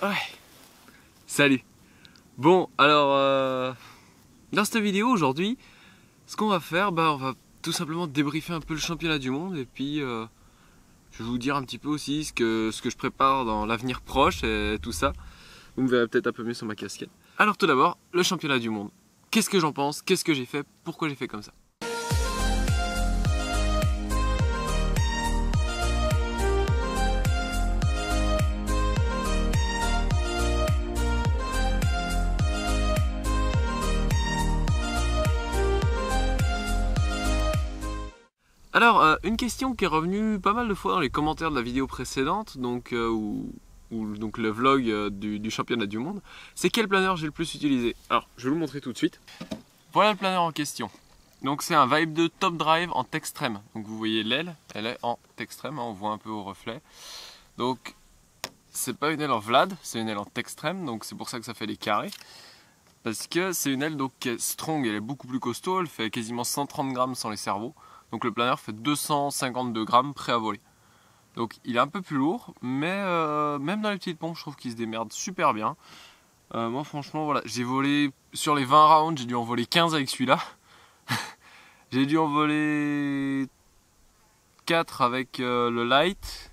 Ouais. Salut. Bon, alors, dans cette vidéo aujourd'hui, ce qu'on va faire, on va tout simplement débriefer un peu le championnat du monde et puis je vais vous dire un petit peu aussi ce que je prépare dans l'avenir proche et tout ça. Vous me verrez peut-être un peu mieux sur ma casquette. Alors tout d'abord, le championnat du monde. Qu'est-ce que j'en pense? Qu'est-ce que j'ai fait? Pourquoi j'ai fait comme ça? Alors, une question qui est revenue pas mal de fois dans les commentaires de la vidéo précédente, donc le vlog du championnat du monde, c'est quel planeur j'ai le plus utilisé. Alors, je vais vous le montrer tout de suite. Voilà le planeur en question. Donc c'est un Vibe 2 Top Drive en Textreme. Donc vous voyez l'aile, elle est en Textreme, hein, on voit un peu au reflet. Donc c'est pas une aile en Vlad, c'est une aile en Textreme, donc c'est pour ça que ça fait les carrés. Parce que c'est une aile donc, qui est strong, elle est beaucoup plus costaud, elle fait quasiment 130 grammes sans les cerveaux. Donc le planeur fait 252 grammes prêt à voler. Donc il est un peu plus lourd, mais même dans les petites pompes, je trouve qu'il se démerde super bien. Moi franchement, voilà, j'ai volé sur les 20 rounds, j'ai dû en voler 15 avec celui-là. J'ai dû en voler 4 avec le light,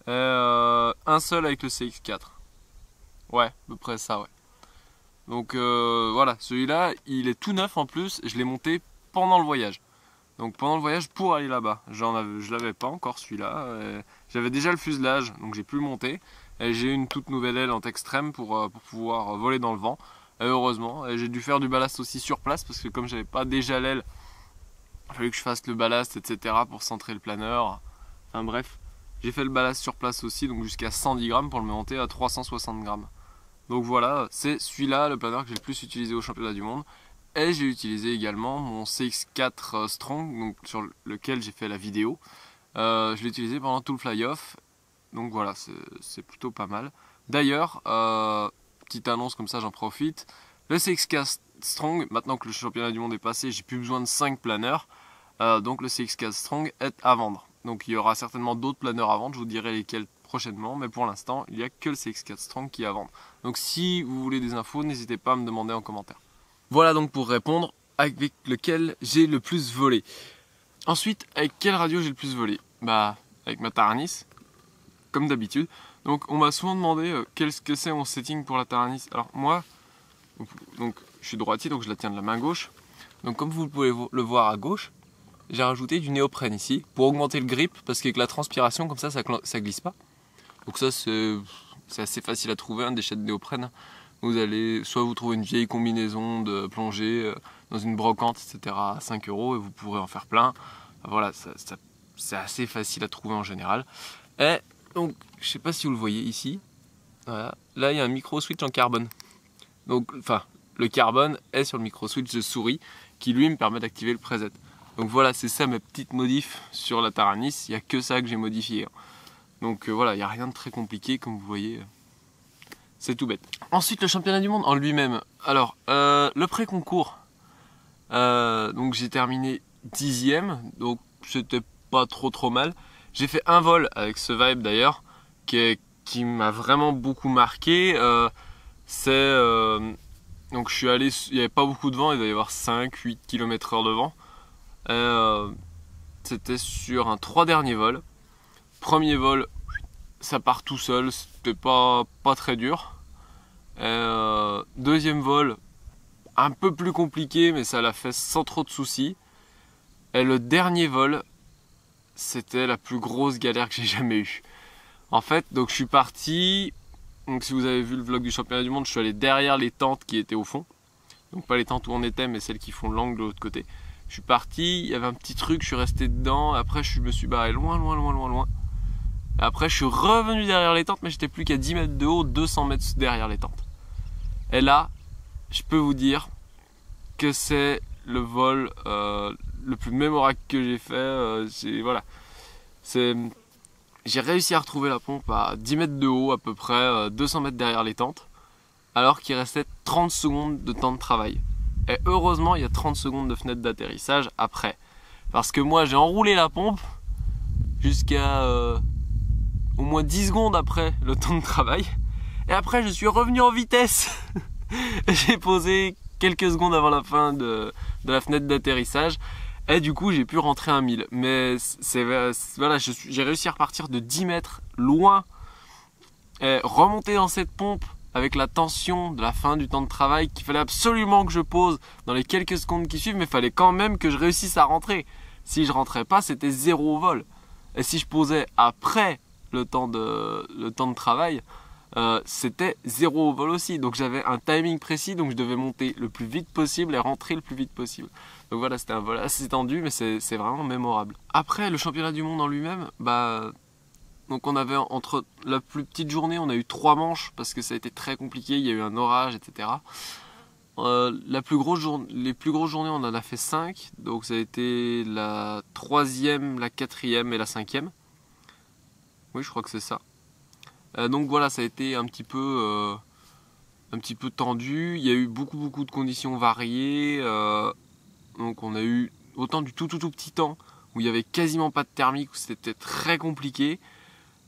et un seul avec le CX4. Ouais, à peu près ça, ouais. Donc voilà, celui-là, il est tout neuf en plus, je l'ai monté pendant le voyage. Donc pendant le voyage pour aller là-bas, je l'avais pas encore celui-là, j'avais déjà le fuselage, donc j'ai pu le monter. Et j'ai une toute nouvelle aile en Textreme pour pouvoir voler dans le vent, et heureusement. Et j'ai dû faire du ballast aussi sur place, parce que comme j'avais pas déjà l'aile, il fallait que je fasse le ballast, etc. pour centrer le planeur. Enfin bref, j'ai fait le ballast sur place aussi, donc jusqu'à 110 grammes pour le monter à 360 grammes. Donc voilà, c'est celui-là le planeur que j'ai le plus utilisé au championnat du monde. Et j'ai utilisé également mon CX4 Strong, donc sur lequel j'ai fait la vidéo. Je l'ai utilisé pendant tout le fly-off, donc voilà, c'est plutôt pas mal. D'ailleurs, petite annonce comme ça, j'en profite. Le CX4 Strong, maintenant que le championnat du monde est passé, j'ai plus besoin de 5 planeurs. Donc le CX4 Strong est à vendre. Donc il y aura certainement d'autres planeurs à vendre, je vous dirai lesquels prochainement, mais pour l'instant, il n'y a que le CX4 Strong qui est à vendre. Donc si vous voulez des infos, n'hésitez pas à me demander en commentaire. Voilà donc pour répondre avec lequel j'ai le plus volé. Ensuite, avec quelle radio j'ai le plus volé? Avec ma Taranis, comme d'habitude. Donc on m'a souvent demandé qu'est-ce que c'est mon setting pour la Taranis. Alors moi, donc, je suis droitier, donc je la tiens de la main gauche. Donc comme vous pouvez le voir à gauche, j'ai rajouté du néoprène ici pour augmenter le grip, parce qu'avec la transpiration comme ça glisse pas. Donc ça c'est assez facile à trouver, un déchet de néoprène. Vous allez soit vous trouver une vieille combinaison de plongée dans une brocante, etc. à 5 € et vous pourrez en faire plein. Voilà, c'est assez facile à trouver en général. Et donc, je sais pas si vous le voyez ici. Voilà. Là, il y a un micro switch en carbone. Donc, enfin, le carbone est sur le micro switch de souris qui lui me permet d'activer le preset. Donc voilà, c'est ça mes petites modifs sur la Taranis. Il n'y a que ça que j'ai modifié. Donc voilà, il n'y a rien de très compliqué comme vous voyez. C'est tout bête. Ensuite, le championnat du monde en lui-même. Alors, le pré-concours. Donc j'ai terminé 10e, donc c'était pas trop mal. J'ai fait un vol avec ce Vibe d'ailleurs, qui m'a vraiment beaucoup marqué. Donc je suis allé, il n'y avait pas beaucoup de vent, il doit y avoir 5-8 km/h de vent. C'était sur un 3 derniers vols. Premier vol, ça part tout seul, c'était pas très dur. Deuxième vol, un peu plus compliqué, mais ça l'a fait sans trop de soucis. Et le dernier vol, c'était la plus grosse galère que j'ai jamais eue. En fait, donc je suis parti. Donc si vous avez vu le vlog du championnat du monde, je suis allé derrière les tentes qui étaient au fond. Donc pas les tentes où on était, mais celles qui font l'angle de l'autre côté. Je suis parti, il y avait un petit truc, je suis resté dedans. Après, je me suis barré loin. Après, je suis revenu derrière les tentes, mais j'étais plus qu'à 10 mètres de haut, 200 mètres derrière les tentes. Et là, je peux vous dire que c'est le vol le plus mémorable que j'ai fait. Voilà. J'ai réussi à retrouver la pompe à 10 mètres de haut, à peu près 200 mètres derrière les tentes, alors qu'il restait 30 secondes de temps de travail. Et heureusement, il y a 30 secondes de fenêtre d'atterrissage après. Parce que moi, j'ai enroulé la pompe jusqu'à au moins 10 secondes après le temps de travail. Et après, je suis revenu en vitesse. J'ai posé quelques secondes avant la fin de la fenêtre d'atterrissage. Et du coup, j'ai pu rentrer à 1000. Mais voilà, j'ai réussi à repartir de 10 mètres loin. Et remonter dans cette pompe avec la tension de la fin du temps de travail qu'il fallait absolument que je pose dans les quelques secondes qui suivent. Mais il fallait quand même que je réussisse à rentrer. Si je rentrais pas, c'était 0 au vol. Et si je posais après le temps de travail, c'était 0 au vol aussi. Donc j'avais un timing précis, donc je devais monter le plus vite possible et rentrer le plus vite possible. Donc voilà, c'était un vol assez tendu, mais c'est vraiment mémorable. Après, le championnat du monde en lui-même, donc on avait entre la plus petite journée, on a eu 3 manches parce que ça a été très compliqué, il y a eu un orage, etc. Les plus grosses journées, on en a fait 5. Donc ça a été la 3e, la 4e et la 5e. Oui, je crois que c'est ça. Donc voilà, ça a été un petit peu tendu. Il y a eu beaucoup de conditions variées. Donc on a eu autant du tout petit temps où il n'y avait quasiment pas de thermique, où c'était très compliqué.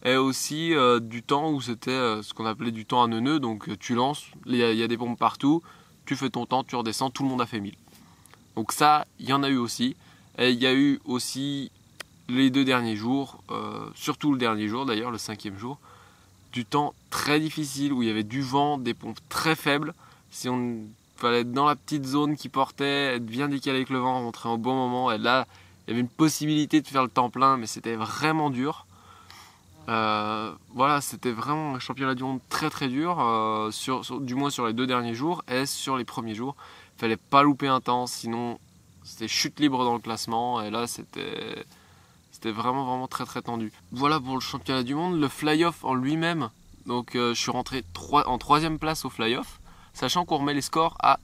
Et aussi du temps où c'était ce qu'on appelait du temps à neuneux. Donc tu lances, il y a des pompes partout. Tu fais ton temps, tu redescends, tout le monde a fait 1000. Donc ça, il y en a eu aussi. Et il y a eu aussi les 2 derniers jours, surtout le dernier jour d'ailleurs, le 5e jour, du temps très difficile où il y avait du vent, des pompes très faibles. Si on fallait être dans la petite zone qui portait, être bien décalé avec le vent, rentrer au bon moment. Et là, il y avait une possibilité de faire le temps plein, mais c'était vraiment dur. Voilà, c'était vraiment un championnat du monde très dur, du moins sur les 2 derniers jours. Et sur les premiers jours, il fallait pas louper un temps, sinon c'était chute libre dans le classement. Et là, c'était vraiment très tendu. Voilà pour le championnat du monde. Le fly-off en lui-même, donc je suis rentré en 3e place au fly-off, sachant qu'on remet les scores à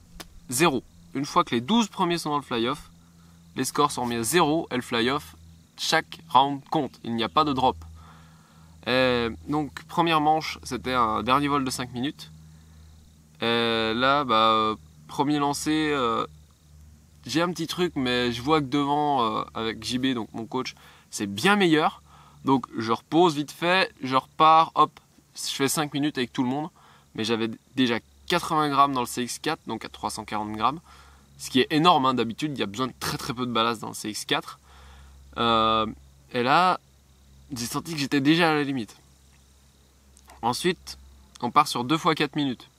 0. Une fois que les 12 premiers sont dans le fly-off, les scores sont remis à 0 et le fly-off, chaque round compte, il n'y a pas de drop. Et donc première manche, c'était un dernier vol de 5 minutes. Et là, premier lancé, j'ai un petit truc, mais je vois que devant, avec JB, donc mon coach, c'est bien meilleur. Donc je repose vite fait, je repars, hop, je fais 5 minutes avec tout le monde. Mais j'avais déjà 80 grammes dans le CX4, donc à 340 grammes. Ce qui est énorme, hein. D'habitude il y a besoin de très peu de ballast dans le CX4. Et là, j'ai senti que j'étais déjà à la limite. Ensuite, on part sur 2 fois 4 minutes.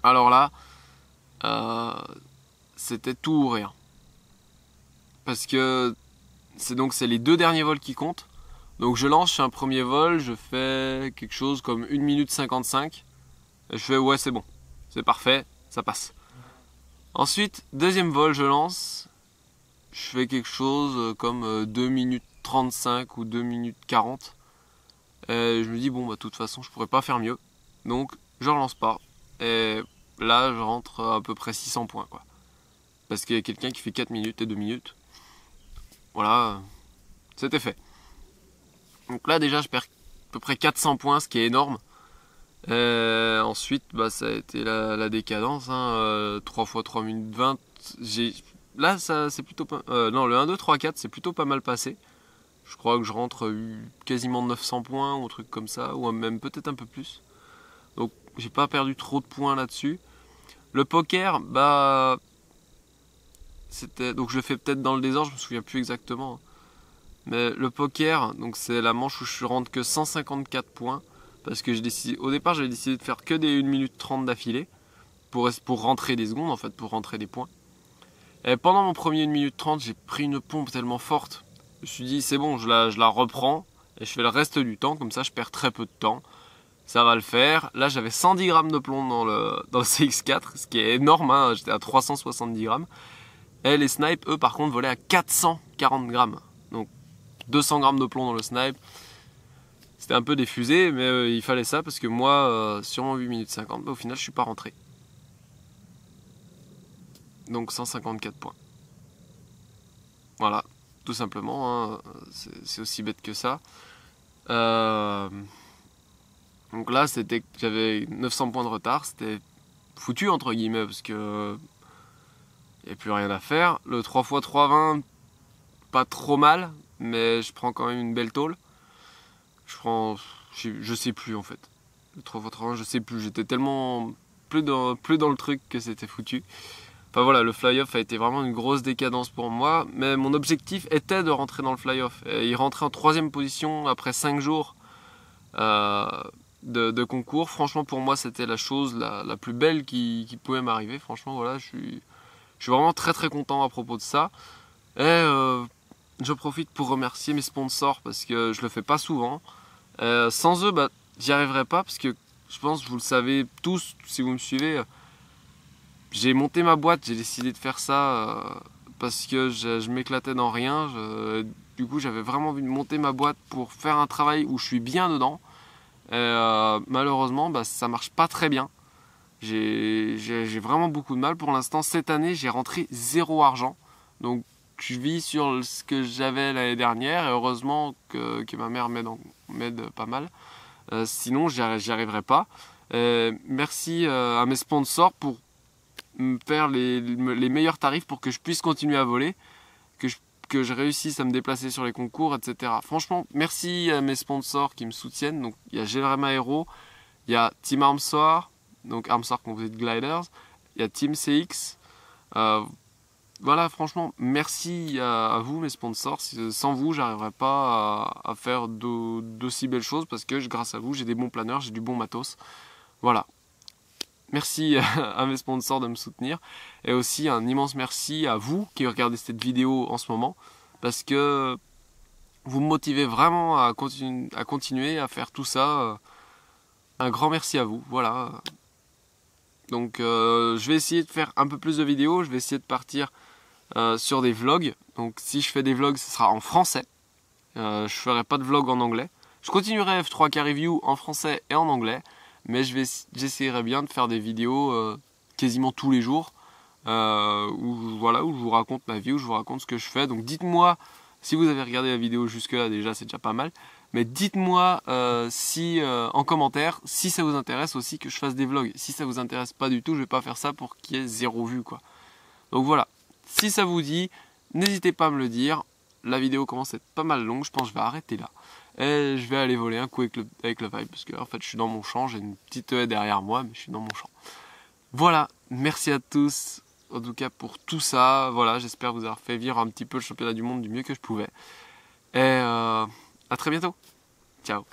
Alors là, c'était tout ou rien. Parce que c'est les 2 derniers vols qui comptent. Donc je lance, je fais un premier vol, je fais quelque chose comme 1 minute 55. Et je fais ouais, c'est bon, c'est parfait, ça passe. Ensuite, deuxième vol, je lance, je fais quelque chose comme 2 minutes 35 ou 2 minutes 40. Et je me dis bon, de toute façon, je pourrais pas faire mieux. Donc je relance pas. Et là, je rentre à peu près 600 points, quoi. Parce qu'il y a quelqu'un qui fait 4 minutes et 2 minutes. Voilà, c'était fait. Donc là déjà je perds à peu près 400 points, ce qui est énorme. Ensuite ça a été la décadence, hein. 3 fois 3 minutes 20. Là ça c'est plutôt pas... non, le 1, 2, 3, 4 c'est plutôt pas mal passé. Je crois que je rentre quasiment 900 points ou un truc comme ça, ou même peut-être un peu plus. Donc j'ai pas perdu trop de points là-dessus. Le poker, donc je le fais peut-être dans le désordre, je me souviens plus exactement. Mais le poker, donc c'est la manche où je rentre que 154 points. Parce que au départ, j'avais décidé de faire que des 1 minute 30 d'affilée. Pour rentrer des secondes, en fait, pour rentrer des points. Et pendant mon premier 1 minute 30, j'ai pris une pompe tellement forte. Je me suis dit, c'est bon, je la reprends. Et je fais le reste du temps, comme ça je perds très peu de temps. Ça va le faire. Là, j'avais 110 grammes de plomb dans le CX4, ce qui est énorme, hein. J'étais à 370 grammes. Et les snipes, eux, par contre, volaient à 440 grammes. Donc 200 grammes de plomb dans le snipe. C'était un peu diffusé, mais il fallait ça parce que moi, sur mon 8 minutes 50, au final, je suis pas rentré. Donc 154 points. Voilà, tout simplement, hein, c'est aussi bête que ça. Donc là, j'avais 900 points de retard, c'était foutu entre guillemets parce que il n'y a plus rien à faire. Le 3x320, pas trop mal, mais je prends quand même une belle tôle. Je sais plus en fait. le 3x3, je sais plus, j'étais tellement plus dans le truc que c'était foutu. Enfin voilà, le fly-off a été vraiment une grosse décadence pour moi, mais mon objectif était de rentrer dans le fly-off. Et il rentrait en 3e position après 5 jours euh, de concours. Franchement, pour moi, c'était la chose la plus belle qui pouvait m'arriver. Franchement, voilà, je suis vraiment très très content à propos de ça. Et je profite pour remercier mes sponsors parce que je le fais pas souvent. Sans eux, bah, j'y arriverais pas parce que je pense que vous le savez tous si vous me suivez. J'ai monté ma boîte, j'ai décidé de faire ça parce que je m'éclatais dans rien. Du coup, j'avais vraiment envie de monter ma boîte pour faire un travail où je suis bien dedans. Et, malheureusement, bah, ça marche pas très bien. J'ai vraiment beaucoup de mal. Pour l'instant, cette année, j'ai rentré 0 argent. Donc, je vis sur ce que j'avais l'année dernière. Et heureusement que ma mère m'aide pas mal. Sinon, j'y arriverais pas. Merci à mes sponsors pour me faire les meilleurs tarifs pour que je puisse continuer à voler, que je réussisse à me déplacer sur les concours, etc. Franchement, merci à mes sponsors qui me soutiennent. Donc, il y a GLRM Aero, il y a Team Armsoir, donc Armsoir Composite Gliders, il y a Team CX. Voilà, franchement, merci à vous, mes sponsors. Sans vous, j'arriverais pas à faire d'aussi belles choses parce que grâce à vous, j'ai des bons planeurs, j'ai du bon matos. Voilà. Merci à mes sponsors de me soutenir et aussi un immense merci à vous qui regardez cette vidéo en ce moment parce que vous me motivez vraiment à continuer à faire tout ça. Un grand merci à vous, voilà. Donc je vais essayer de faire un peu plus de vidéos, je vais essayer de partir sur des vlogs. Donc si je fais des vlogs, ce sera en français. Je ferai pas de vlog en anglais. Je continuerai F3K Review en français et en anglais. Mais j'essaierai bien de faire des vidéos quasiment tous les jours où je vous raconte ma vie, où je vous raconte ce que je fais. Donc dites-moi, si vous avez regardé la vidéo jusque-là, déjà c'est déjà pas mal. Mais dites-moi en commentaire si ça vous intéresse aussi que je fasse des vlogs. Si ça vous intéresse pas du tout, je vais pas faire ça pour qu'il y ait 0 vue, quoi. Donc voilà, si ça vous dit, n'hésitez pas à me le dire. La vidéo commence à être pas mal longue, je pense que je vais arrêter là. Et je vais aller voler un coup avec le vibe, parce que en fait je suis dans mon champ, j'ai une petite haie derrière moi, mais je suis dans mon champ. Voilà, merci à tous, en tout cas pour tout ça. Voilà, j'espère vous avoir fait vivre un petit peu le championnat du monde du mieux que je pouvais. Et à très bientôt. Ciao.